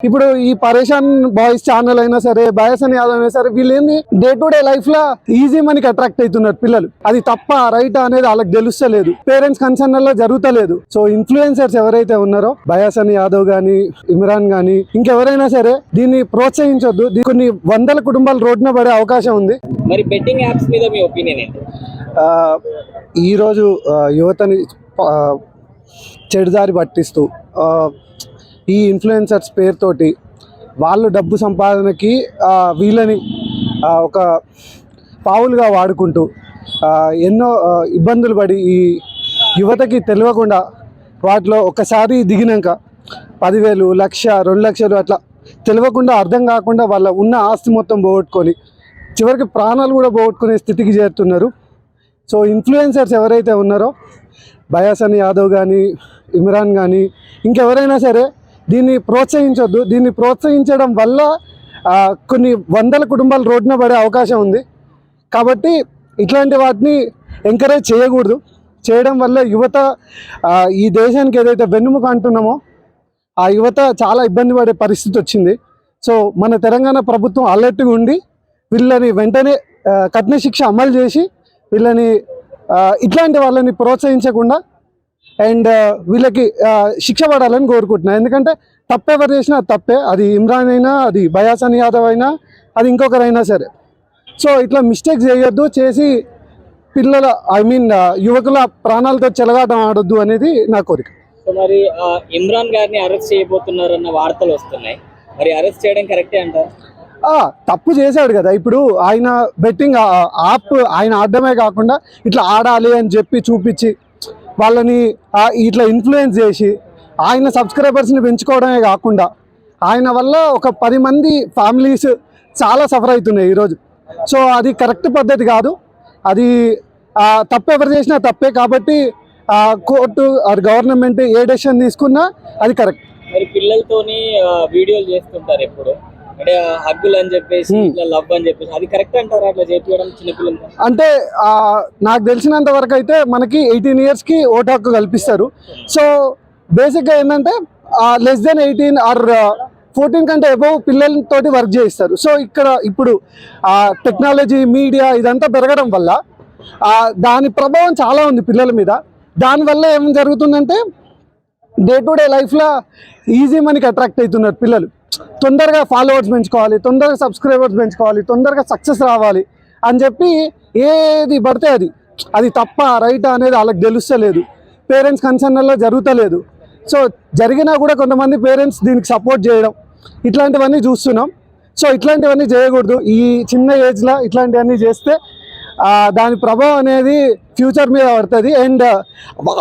ఇప్పుడు ఈ పరేషాన్ బాయ్స్ ఛానల్ అయినా సరే, బయాసన్ యాదవ్ అయినా సరే, వీళ్ళు ఏంది డే టు డే లైఫ్ లో ఈజీ మనకి అట్రాక్ట్ అవుతున్నారు పిల్లలు. అది తప్ప రైట్ అనేది వాళ్ళకి తెలుస్తలేదు, పేరెంట్స్ కన్సర్న్ లో జరుగుతలేదు. సో ఇన్ఫ్లుయెన్సర్స్ ఎవరైతే ఉన్నారో బయాసన్ యాదవ్ గానీ, ఇమ్రాన్ గానీ, ఇంకెవరైనా సరే దీన్ని ప్రోత్సహించొద్దు. కొన్ని వందల కుటుంబాలు రోడ్డున పడే అవకాశం ఉంది. మరి బెట్టింగ్ యాప్స్ మీద మీ ఒపీనియన్ ఏంటి? ఈరోజు యువతని చెడుదారి పట్టిస్తూ ఈ ఇన్ఫ్లుయెన్సర్స్ పేరుతోటి వాళ్ళు డబ్బు సంపాదనకి వీళ్ళని ఒక పావులుగా వాడుకుంటూ ఎన్నో ఇబ్బందులు పడి ఈ యువతకి తెలియకుండా వాటిలో ఒకసారి దిగినాక 10,000, 1,00,000, 2,00,000 అట్లా తెలియకుండా అర్థం కాకుండా వాళ్ళ ఉన్న ఆస్తి మొత్తం పోగొట్టుకొని చివరికి ప్రాణాలు కూడా పోగొట్టుకునే స్థితికి చేరుతున్నారు. సో ఇన్ఫ్లుయెన్సర్స్ ఎవరైతే ఉన్నారో బయాసన్ యాదవ్ కానీ, ఇమ్రాన్ కానీ, ఇంకెవరైనా సరే దీన్ని ప్రోత్సహించొద్దు. దీన్ని ప్రోత్సహించడం వల్ల కొన్ని వందల కుటుంబాలు రోడ్డున పడే అవకాశం ఉంది. కాబట్టి ఇట్లాంటి వాటిని ఎంకరేజ్ చేయకూడదు. చేయడం వల్ల యువత ఈ దేశానికి ఏదైతే వెన్నుముక అంటున్నామో ఆ యువత చాలా ఇబ్బంది పడే పరిస్థితి వచ్చింది. సో మన తెలంగాణ ప్రభుత్వం అలర్ట్గా ఉండి వీళ్ళని వెంటనే కఠిన శిక్ష అమలు చేసి వీళ్ళని ఇట్లాంటి వాళ్ళని ప్రోత్సహించకుండా అండ్ వీళ్ళకి శిక్ష పడాలని కోరుకుంటున్నాను. ఎందుకంటే తప్పెవరు చేసినా తప్పే, అది ఇమ్రాన్ అయినా, అది బయాసన్ యాదవ్ అయినా, అది ఇంకొకరైనా సరే. సో ఇట్లా మిస్టేక్స్ చేయొద్దు, చేసి పిల్లల యువకుల ప్రాణాలతో చెలగాటం ఆడొద్దు అనేది నా కోరిక. సో మరి ఇమ్రాన్ గారిని అరెస్ట్ చేయబోతున్నారన్న వార్తలు వస్తున్నాయి, మరి అరెస్ట్ చేయడం కరెక్టే అంటారు? తప్పు చేశాడు కదా. ఇప్పుడు ఆయన బెట్టింగ్ యాప్ ఆయన ఆడడమే కాకుండా ఇట్లా ఆడాలి అని చెప్పి చూపించి వాళ్ళని ఇట్లా ఇన్ఫ్లుయెన్స్ చేసి ఆయన సబ్స్క్రైబర్స్ని పెంచుకోవడమే కాకుండా ఆయన వల్ల ఒక 10 మంది ఫ్యామిలీస్ చాలా సఫర్ అవుతున్నాయి ఈరోజు. సో అది కరెక్ట్ పద్ధతి కాదు. అది తప్పు ఎవరు చేసినా తప్పే. కాబట్టి కోర్టు గవర్నమెంట్ ఏ డెసిషన్ తీసుకున్నా అది కరెక్ట్. మరి పిల్లలతోని వీడియోలు చేస్తుంటారు ఎప్పుడు, అంటే హగ్గులు అని చెప్పేసి, ఇట్లా లవ్ అని చెప్పేసి, అది కరెక్ట్ అంటారా అట్లా చేపించడం చిన్నపిల్లలతో? అంటే నాకు తెలిసినంత వరకు అయితే మనకి 18 yearsకి ఓటు హక్కు కల్పిస్తారు. సో బేసిక్గా ఏంటంటే లెస్ దెన్ 18 ఆర్ 14 కంటే అబవ్ పిల్లలతోటి వర్క్ చేయిస్తారు. సో ఇప్పుడు టెక్నాలజీ, మీడియా ఇదంతా పెరగడం వల్ల దాని ప్రభావం చాలా ఉంది పిల్లల మీద. దానివల్ల ఏం జరుగుతుందంటే డే టు డే లైఫ్లో ఈజీ మనకి అట్రాక్ట్ అవుతున్నారు పిల్లలు. తొందరగా ఫాలోవర్స్ పెంచుకోవాలి, తొందరగా సబ్స్క్రైబర్స్ పెంచుకోవాలి, తొందరగా సక్సెస్ రావాలి అని చెప్పి ఏది పడితే అది తప్ప రైట్ అనేది వాళ్ళకి తెలుస్తలేదు, పేరెంట్స్ కన్సర్న్లో జరుగుతలేదు. సో జరిగినా కూడా కొంతమంది పేరెంట్స్ దీనికి సపోర్ట్ చేయడం ఇట్లాంటివన్నీ చూస్తున్నాం. సో ఇట్లాంటివన్నీ చేయకూడదు. ఈ చిన్న ఏజ్లో ఇట్లాంటివన్నీ చేస్తే దాని ప్రభావం అనేది ఫ్యూచర్ మీద పడుతుంది. అండ్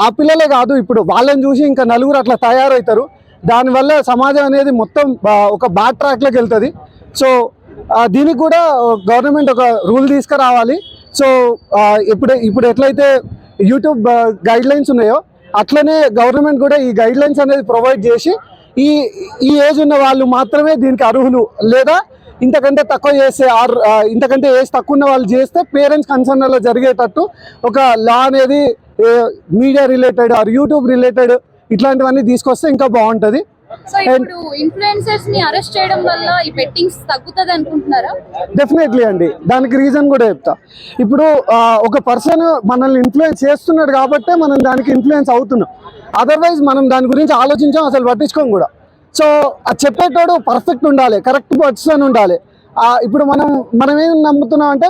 ఆ పిల్లలే కాదు, ఇప్పుడు వాళ్ళని చూసి ఇంకా నలుగురు అట్లా తయారవుతారు. దానివల్ల సమాజం అనేది మొత్తం ఒక బ్యాడ్ ట్రాక్లోకి వెళ్తుంది. సో దీనికి కూడా గవర్నమెంట్ ఒక రూల్ తీసుకురావాలి. సో ఇప్పుడు ఎట్లయితే యూట్యూబ్ గైడ్లైన్స్ ఉన్నాయో అట్లనే గవర్నమెంట్ కూడా ఈ గైడ్లైన్స్ అనేది ప్రొవైడ్ చేసి ఈ ఏజ్ ఉన్న వాళ్ళు మాత్రమే దీనికి అర్హులు, లేదా ఇంతకంటే తక్కువ చేస్తే ఇంతకంటే ఏజ్ తక్కువ ఉన్న వాళ్ళు చేస్తే పేరెంట్స్ కన్సర్న్లో జరిగేటట్టు ఒక లా అనేది media related are YouTube related ఇట్లాంటివన్నీ తీసుకొస్తే ఇంకా బాగుంటుంది. సో ఇప్పుడు ఇన్ఫ్లుయెన్సర్స్ ని అరెస్ట్ చేయడం వల్ల ఈ బెట్టింగ్స్ తగ్గుతుంది అనుకుంటున్నారా? డెఫినెట్లీ అండి. దానికి రీజన్ కూడా చెప్తా. ఇప్పుడు ఒక పర్సన్ మనల్ని ఇన్ఫ్లుయెన్స్ చేస్తున్నాడు కాబట్టే మనం దానికి ఇన్ఫ్లుయెన్స్ అవుతున్నాం. అదర్వైజ్ మనం దాని గురించి ఆలోచించాం, అసలు పట్టించుకోం కూడా. సో అది చెప్పేటోడు పర్ఫెక్ట్ ఉండాలి, కరెక్ట్ పర్సన్ ఉండాలి. ఇప్పుడు మనం ఏం నమ్ముతున్నాం అంటే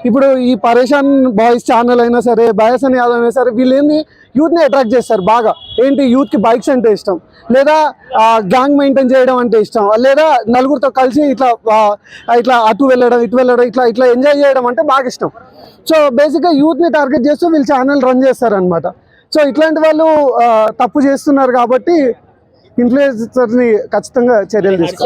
ఇప్పుడు ఈ పరేషాన్ బాయ్స్ ఛానల్ అయినా సరే, బయాసన్ యాదవ్ అయినా సరే, వీళ్ళు ఏంది యూత్ని అట్రాక్ట్ చేస్తారు బాగా. ఏంటి, యూత్కి బైక్స్ అంటే ఇష్టం, లేదా గ్యాంగ్ మెయింటైన్ చేయడం అంటే ఇష్టం, లేదా నలుగురితో కలిసి ఇట్లా అటు వెళ్ళడం ఇటు వెళ్ళడం ఇట్లా ఎంజాయ్ చేయడం అంటే బాగా ఇష్టం. సో బేసిక్గా యూత్ని టార్గెట్ చేస్తూ వీళ్ళు ఛానల్ రన్ చేస్తారనమాట. సో ఇట్లాంటి వాళ్ళు తప్పు చేస్తున్నారు కాబట్టి ఇన్ఫ్లుయెన్సర్స్ని ఖచ్చితంగా చర్యలు తీసుకోవాలి.